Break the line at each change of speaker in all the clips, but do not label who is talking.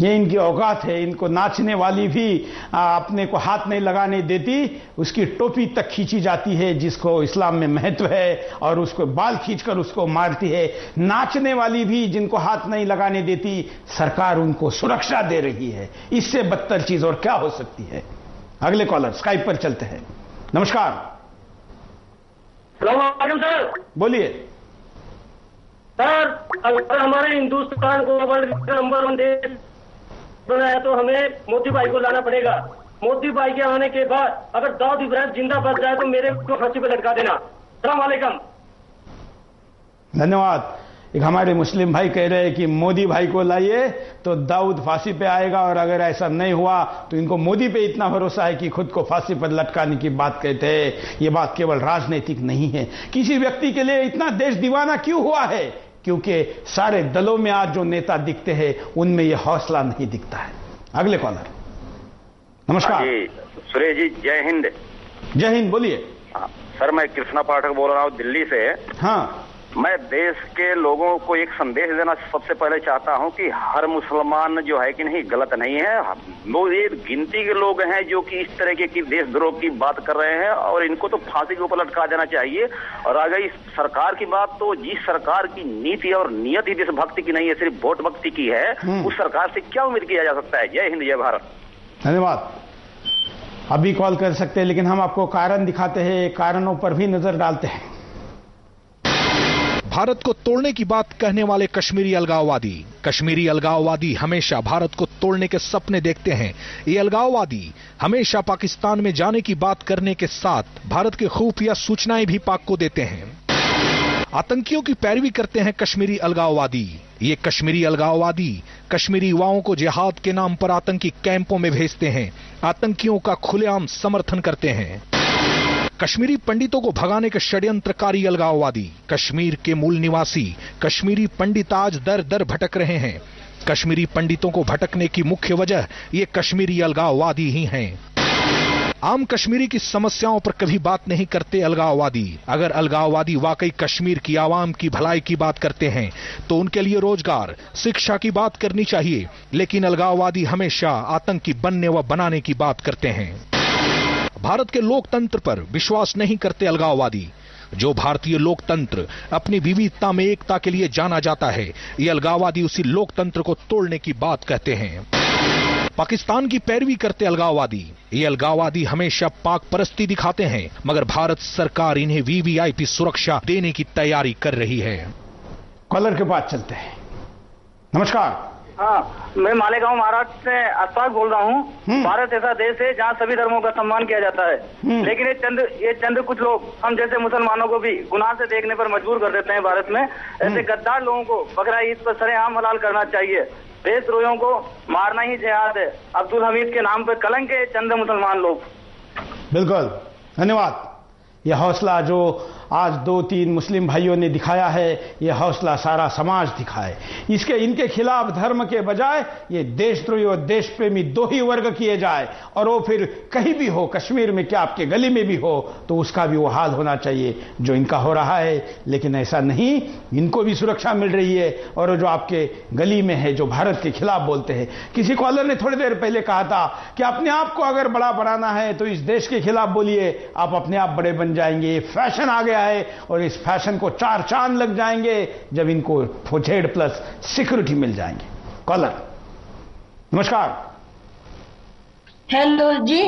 ये इनकी औकात है। इनको नाचने वाली भी अपने को हाथ नहीं लगाने देती, उसकी टोपी तक खींची जाती है जिसको इस्लाम में महत्व है, और उसको बाल खींचकर उसको मारती है। नाचने वाली भी जिनको हाथ नहीं लगाने देती, सरकार उनको सुरक्षा दे रही है। इससे बदतर चीज और क्या हो सकती है। अगले कॉलर स्काइप पर चलते हैं। नमस्कार।
सर
बोलिए
सर, अगर हमारे हिंदुस्तान को वर्ल्ड नंबर 1 देश बनाया तो हमें मोदी भाई को लाना पड़ेगा। मोदी भाई के आने के बाद अगर दाऊद इब्राहिम जिंदा बच जाए तो मेरे को फांसी पे लटका देना। अस्सलाम वालेकुम।
धन्यवाद। एक हमारे मुस्लिम भाई कह रहे हैं कि मोदी भाई को लाइए तो दाऊद फांसी पे आएगा, और अगर ऐसा नहीं हुआ तो इनको मोदी पे इतना भरोसा है कि खुद को फांसी पर लटकाने की बात कहते हैं। ये बात केवल राजनीतिक नहीं है। किसी व्यक्ति के लिए इतना देश दीवाना क्यों हुआ है? क्योंकि सारे दलों में आज जो नेता दिखते हैं उनमें यह हौसला नहीं दिखता है। अगले कॉलर। नमस्कार
जी सुरेश जी, जय हिंद।
जय हिंद, बोलिए।
सर मैं कृष्णा पाठक बोल रहा हूँ दिल्ली से।
हाँ,
मैं देश के लोगों को एक संदेश देना सबसे पहले चाहता हूं कि हर मुसलमान जो है कि नहीं गलत नहीं है। लोग ये गिनती के लोग हैं जो कि इस तरह की देशद्रोह की बात कर रहे हैं, और इनको तो फांसी के ऊपर लटका देना चाहिए। और अगर इस सरकार की बात, तो जिस सरकार की नीति और नियत ही देशभक्ति की नहीं है, सिर्फ वोट भक्ति की है, उस सरकार से क्या उम्मीद किया जा सकता है। जय हिंद, जय भारत।
धन्यवाद। अभी कॉल कर सकते हैं, लेकिन हम आपको कारण दिखाते हैं, कारणों पर भी नजर डालते हैं।
भारत को तोड़ने की बात कहने वाले कश्मीरी अलगाववादी हमेशा भारत को तोड़ने के सपने देखते हैं। ये अलगाववादी हमेशा पाकिस्तान में जाने की बात करने के साथ भारत के खुफिया सूचनाएं भी पाक को देते हैं। आतंकियों की पैरवी करते हैं कश्मीरी अलगाववादी। ये कश्मीरी अलगाववादी कश्मीरी युवाओं को जिहाद के नाम पर आतंकी कैंपों में भेजते हैं, आतंकियों का खुलेआम समर्थन करते हैं। कश्मीरी पंडितों को भगाने के षड्यंत्रकारी अलगाववादी, कश्मीर के मूल निवासी कश्मीरी पंडित आज दर दर भटक रहे हैं। कश्मीरी पंडितों को भटकने की मुख्य वजह ये कश्मीरी अलगाववादी ही हैं। आम कश्मीरी की समस्याओं पर कभी बात नहीं करते अलगाववादी। अगर अलगाववादी वाकई कश्मीर की आवाम की भलाई की बात करते हैं तो उनके लिए रोजगार, शिक्षा की बात करनी चाहिए, लेकिन अलगाववादी हमेशा आतंकी बनने व बनाने की बात करते हैं। भारत के लोकतंत्र पर विश्वास नहीं करते अलगाववादी। जो भारतीय लोकतंत्र अपनी विविधता में एकता के लिए जाना जाता है, ये अलगाववादी उसी लोकतंत्र को तोड़ने की बात कहते हैं। पाकिस्तान की पैरवी करते अलगाववादी। ये अलगाववादी हमेशा पाक परस्ती दिखाते हैं, मगर भारत सरकार इन्हें वीवीआईपी सुरक्षा देने की तैयारी कर रही है।
कॉलर के पास चलते हैं। नमस्कार।
हाँ, मैं मालेगांव महाराष्ट्र से अशफाक बोल रहा हूँ। भारत ऐसा देश है जहाँ सभी धर्मों का सम्मान किया जाता है, लेकिन ये चंद कुछ लोग हम जैसे मुसलमानों को भी गुनाह से देखने पर मजबूर कर देते हैं। भारत में ऐसे गद्दार लोगों को बकरा ईद पर सरेआम हलाल करना चाहिए। देशद्रोहियों को मारना ही जिहाद है। अब्दुल हमीद के नाम पर कलंक है चंद मुसलमान लोग।
बिल्कुल, धन्यवाद। यह हौसला जो आज 2-3 मुस्लिम भाइयों ने दिखाया है, यह हौसला सारा समाज दिखाए। इनके खिलाफ धर्म के बजाय ये देशद्रोही और देश प्रेमी दो ही वर्ग किए जाए, और वो फिर कहीं भी हो, कश्मीर में क्या आपके गली में भी हो, तो उसका भी वो हाल होना चाहिए जो इनका हो रहा है। लेकिन ऐसा नहीं, इनको भी सुरक्षा मिल रही है, और जो आपके गली में है, जो भारत के खिलाफ बोलते हैं। किसी कॉलर ने थोड़ी देर पहले कहा था कि अपने आप को अगर बड़ा बनाना है तो इस देश के खिलाफ बोलिए, आप अपने आप बड़े बन जाएंगे। ये फैशन आ गया है, और इस फैशन को 4 चांद लग जाएंगे जब इनको Z+ सिक्योरिटी मिल जाएंगे। कॉलर। नमस्कार।
हेलो जी।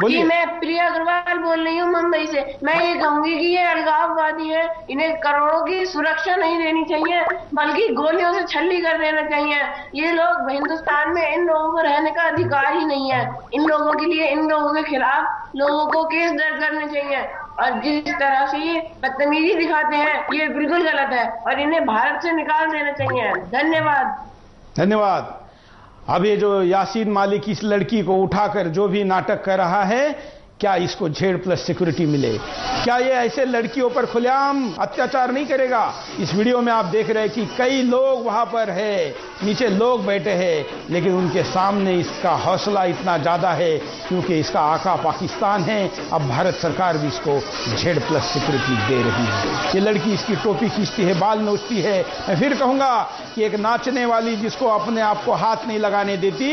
जी मैं प्रिया अग्रवाल बोल रही हूँ मुंबई से। मैं ये कहूंगी कि ये अलगाववादी है, इन्हें करोड़ों की सुरक्षा नहीं देनी चाहिए, बल्कि गोलियों से छल्ली कर देना चाहिए। ये लोग हिंदुस्तान में, इन लोगों को रहने का अधिकार ही नहीं है। इन लोगों के लिए, इन लोगों के खिलाफ लोगों को केस दर्ज करने चाहिए। और जिस तरह से ये बदतमीजी दिखाते हैं, ये बिल्कुल गलत है, और इन्हें भारत से निकाल देना चाहिए। धन्यवाद।
धन्यवाद। अब ये जो यासीन मालिक इस लड़की को उठाकर जो भी नाटक कर रहा है, क्या इसको Z+ सिक्योरिटी मिले? क्या ये ऐसे लड़कियों पर खुलेआम अत्याचार नहीं करेगा? इस वीडियो में आप देख रहे हैं कि कई लोग वहां पर है, नीचे लोग बैठे हैं, लेकिन उनके सामने इसका हौसला इतना ज़्यादा है क्योंकि इसका आका पाकिस्तान है। अब भारत सरकार भी इसको Z+ सिक्योरिटी दे रही है। ये लड़की इसकी टोपी खींचती है, बाल नोचती है। मैं फिर कहूँगा कि एक नाचने वाली जिसको अपने आप को हाथ नहीं लगाने देती,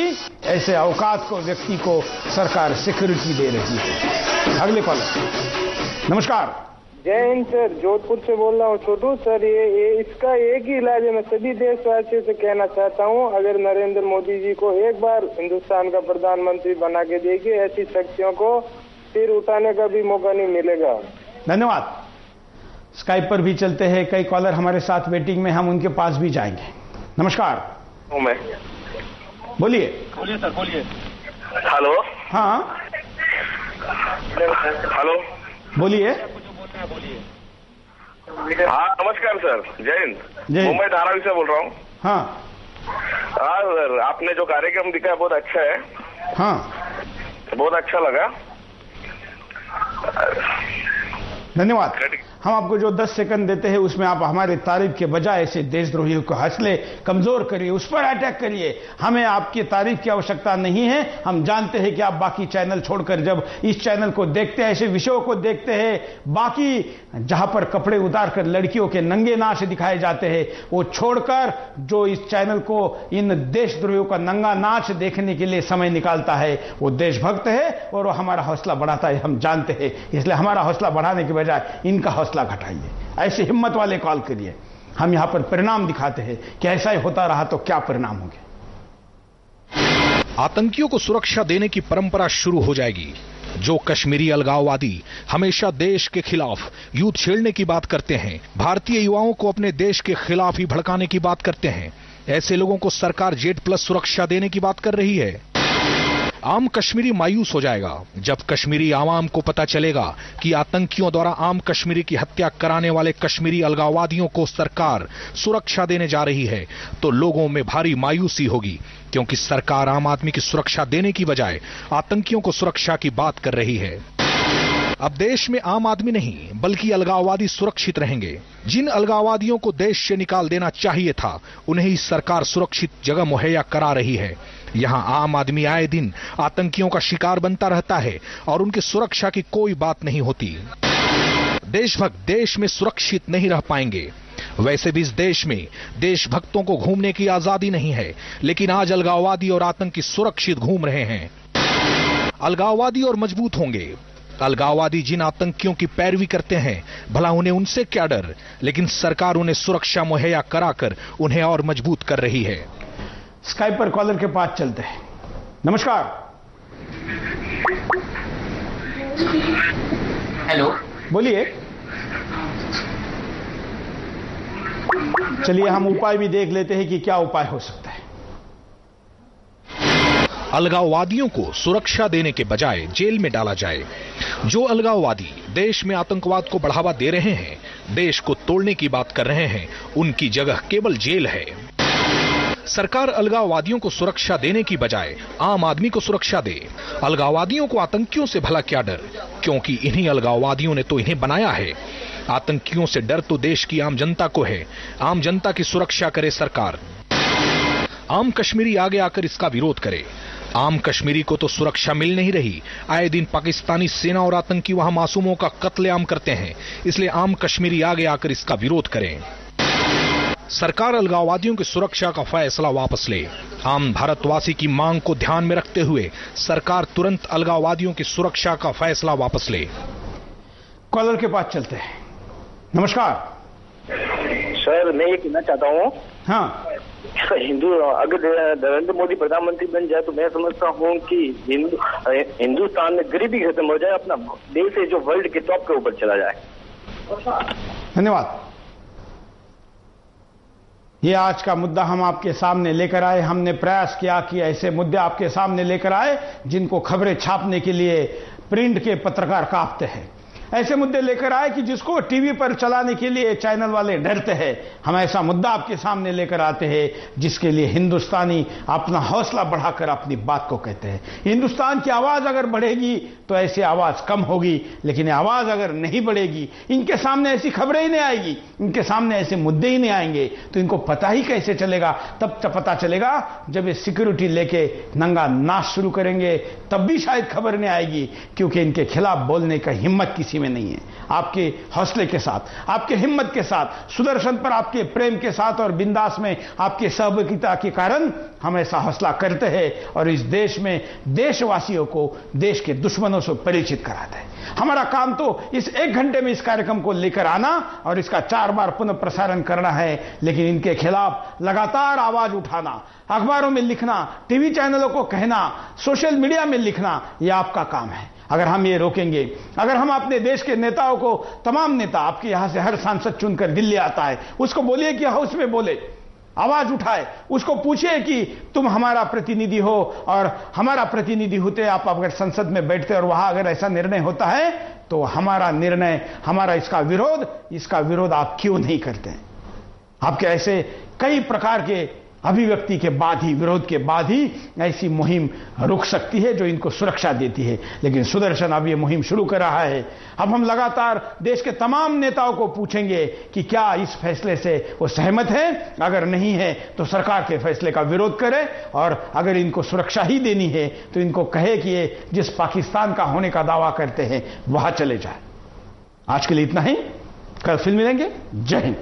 ऐसे औकात को व्यक्ति को सरकार सिक्योरिटी दे रही है। अगले कॉलर। नमस्कार।
जय हिंद सर, जोधपुर से बोल रहा हूँ छोटू सर। ये इसका एक ही इलाज है। मैं सभी देशवासियों से कहना चाहता हूँ, अगर नरेंद्र मोदी जी को एक बार हिंदुस्तान का प्रधानमंत्री बना के देखिए, ऐसी शक्तियों को सिर उठाने का भी मौका नहीं मिलेगा।
धन्यवाद। स्काइप पर भी चलते हैं, कई कॉलर हमारे साथ वेटिंग में, हम उनके पास भी जाएंगे। नमस्कार।
मैं
बोलिए।
बोलिए सर, बोलिए।
हेलो।
हाँ
हेलो,
बोलिए।
हाँ नमस्कार सर, जय हिंद। मुंबई धारावी से बोल रहा हूँ।
हाँ
सर, आपने जो कार्यक्रम दिखाया बहुत अच्छा है।
हाँ,
बहुत अच्छा लगा,
धन्यवाद। हम आपको जो 10 सेकंड देते हैं उसमें आप हमारे तारीफ के बजाय ऐसे देशद्रोहियों को हौसले कमजोर करिए, उस पर अटैक करिए। हमें आपकी तारीफ की आवश्यकता नहीं है। हम जानते हैं कि आप बाकी चैनल छोड़कर जब इस चैनल को देखते हैं, ऐसे विषयों को देखते हैं, बाकी जहां पर कपड़े उतार कर लड़कियों के नंगे नाच दिखाए जाते हैं, वो छोड़कर जो इस चैनल को इन देशद्रोहियों का नंगा नाच देखने के लिए समय निकालता है, वो देशभक्त है और वो हमारा हौसला बढ़ाता है, हम जानते हैं। इसलिए हमारा हौसला बढ़ाने के बजाय इनका हौसला घटाइए। ऐसे हिम्मत वाले कॉल करिए। हम यहां पर परिणाम दिखाते हैं कि ऐसा ही होता रहा तो क्या परिणाम होंगे।
आतंकियों को सुरक्षा देने की परंपरा शुरू हो जाएगी। जो कश्मीरी अलगाववादी हमेशा देश के खिलाफ युद्ध छेड़ने की बात करते हैं, भारतीय युवाओं को अपने देश के खिलाफ ही भड़काने की बात करते हैं, ऐसे लोगों को सरकार Z+ सुरक्षा देने की बात कर रही है। आम कश्मीरी मायूस हो जाएगा जब कश्मीरी आवाम को पता चलेगा कि आतंकियों द्वारा आम कश्मीरी की हत्या कराने वाले कश्मीरी अलगाववादियों को सरकार सुरक्षा देने जा रही है। तो लोगों में भारी मायूसी होगी, क्योंकि सरकार आम आदमी की सुरक्षा देने की बजाय आतंकियों को सुरक्षा की बात कर रही है। अब देश में आम आदमी नहीं बल्कि अलगाववादी सुरक्षित रहेंगे। जिन अलगाववादियों को देश से निकाल देना चाहिए था, उन्हें ही सरकार सुरक्षित जगह मुहैया करा रही है। यहां आम आदमी आए दिन आतंकियों का शिकार बनता रहता है और उनकी सुरक्षा की कोई बात नहीं होती। देशभक्त देश में सुरक्षित नहीं रह पाएंगे। वैसे भी इस देश में देशभक्तों को घूमने की आजादी नहीं है, लेकिन आज अलगाववादी और आतंकी सुरक्षित घूम रहे हैं। अलगाववादी और मजबूत होंगे। अलगाववादी जिन आतंकियों की पैरवी करते हैं, भला उन्हें उनसे क्या डर, लेकिन सरकार उन्हें सुरक्षा मुहैया कराकर उन्हें और मजबूत कर रही है।
स्काइप पर कॉलर के पास चलते हैं। नमस्कार।
हेलो,
बोलिए। चलिए हम उपाय भी देख लेते हैं कि क्या उपाय हो सकता है।
अलगाववादियों को सुरक्षा देने के बजाय जेल में डाला जाए। जो अलगाववादी देश में आतंकवाद को बढ़ावा दे रहे हैं, देश को तोड़ने की बात कर रहे हैं, उनकी जगह केवल जेल है। सरकार अलगाववादियों को सुरक्षा देने की बजाय आम आदमी को सुरक्षा दे। अलगाववादियों को आतंकियों से भला क्या डर, क्योंकि इन्हीं अलगाववादियों ने तो इन्हें बनाया है। आतंकियों से डर तो देश की आम जनता को है। आम जनता की सुरक्षा करे सरकार। आम कश्मीरी आगे आकर इसका विरोध करे। आम कश्मीरी को तो सुरक्षा मिल नहीं रही। आए दिन पाकिस्तानी सेना और आतंकी वहां मासूमों का कत्लेआम करते हैं, इसलिए आम कश्मीरी आगे आकर इसका विरोध करें। सरकार अलगाववादियों की सुरक्षा का फैसला वापस ले। आम भारतवासी की मांग को ध्यान में रखते हुए सरकार तुरंत अलगाववादियों की सुरक्षा का फैसला वापस ले।
कॉलर के पास चलते हैं। नमस्कार
सर, मैं ये कहना चाहता हूँ,
हाँ,
अगर नरेंद्र मोदी प्रधानमंत्री बन जाए तो मैं समझता हूँ कि हिंदुस्तान में गरीबी खत्म हो जाए, अपना देश है जो वर्ल्ड के टॉप के ऊपर चला जाए।
धन्यवाद। ये आज का मुद्दा हम आपके सामने लेकर आए। हमने प्रयास किया कि ऐसे मुद्दे आपके सामने लेकर आए जिनको खबरें छापने के लिए प्रिंट के पत्रकार कांपते हैं। ऐसे मुद्दे लेकर आए कि जिसको टीवी पर चलाने के लिए चैनल वाले डरते हैं। हम ऐसा मुद्दा आपके सामने लेकर आते हैं जिसके लिए हिंदुस्तानी अपना हौसला बढ़ाकर अपनी बात को कहते हैं। हिंदुस्तान की आवाज अगर बढ़ेगी तो ऐसी आवाज कम होगी, लेकिन आवाज अगर नहीं बढ़ेगी, इनके सामने ऐसी खबरें ही नहीं आएगी, इनके सामने ऐसे मुद्दे ही नहीं आएंगे, तो इनको पता ही कैसे चलेगा? तब पता चलेगा जब ये सिक्योरिटी लेके नंगा नाच शुरू करेंगे, तब भी शायद खबर नहीं आएगी, क्योंकि इनके खिलाफ बोलने का हिम्मत किसी में नहीं है। आपके हौसले के साथ, आपके हिम्मत के साथ, सुदर्शन पर आपके प्रेम के साथ और बिंदास में आपके सहभागिता के कारण हम ऐसा हौसला करते हैं और इस देश में देशवासियों को देश के दुश्मनों से परिचित कराते हैं। हमारा काम तो इस 1 घंटे में इस कार्यक्रम को लेकर आना और इसका 4 बार पुनः प्रसारण करना है, लेकिन इनके खिलाफ लगातार आवाज उठाना, अखबारों में लिखना, टीवी चैनलों को कहना, सोशल मीडिया में लिखना, यह आपका काम है। अगर हम ये रोकेंगे, अगर हम अपने देश के नेताओं को, तमाम नेता, आपके यहां से हर सांसद चुनकर दिल्ली आता है, उसको बोलिए कि हाउस में बोले, आवाज उठाए, उसको पूछिए कि तुम हमारा प्रतिनिधि हो और हमारा प्रतिनिधि होते आप अगर संसद में बैठते और वहां अगर ऐसा निर्णय होता है तो हमारा निर्णय, हमारा इसका विरोध आप क्यों नहीं करते? आपके ऐसे कई प्रकार के अभिव्यक्ति के बाद ही, विरोध के बाद ही ऐसी मुहिम रुक सकती है जो इनको सुरक्षा देती है। लेकिन सुदर्शन अब ये मुहिम शुरू कर रहा है। अब हम लगातार देश के तमाम नेताओं को पूछेंगे कि क्या इस फैसले से वो सहमत है, अगर नहीं है तो सरकार के फैसले का विरोध करें, और अगर इनको सुरक्षा ही देनी है तो इनको कहे कि ये जिस पाकिस्तान का होने का दावा करते हैं वहां चले जाए। आज के लिए इतना ही, कल फिर मिलेंगे। जय हिंद।